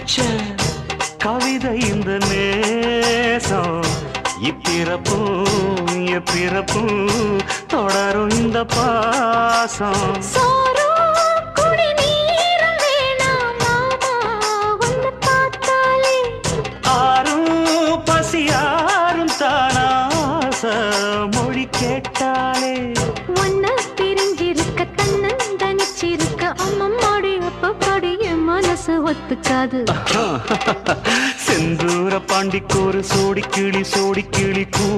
வச்ச கவிதை இந்த நேசம் இப்பிறப்பும் எப்பிறப்பும் தொடரும் இந்த பாசம் ஆரும் பசியாரும் தானாச மொழி கேட்டாலே ஒன்ன பிரிஞ்சிருக்க தன்னந்தனிச்சிருக்க அம்மம்மாடி அப்பப்படி என் மனசு ஒத்துக்காது செந்தூர பாண்டிக்கு ஒரு சோடி கிளி கூ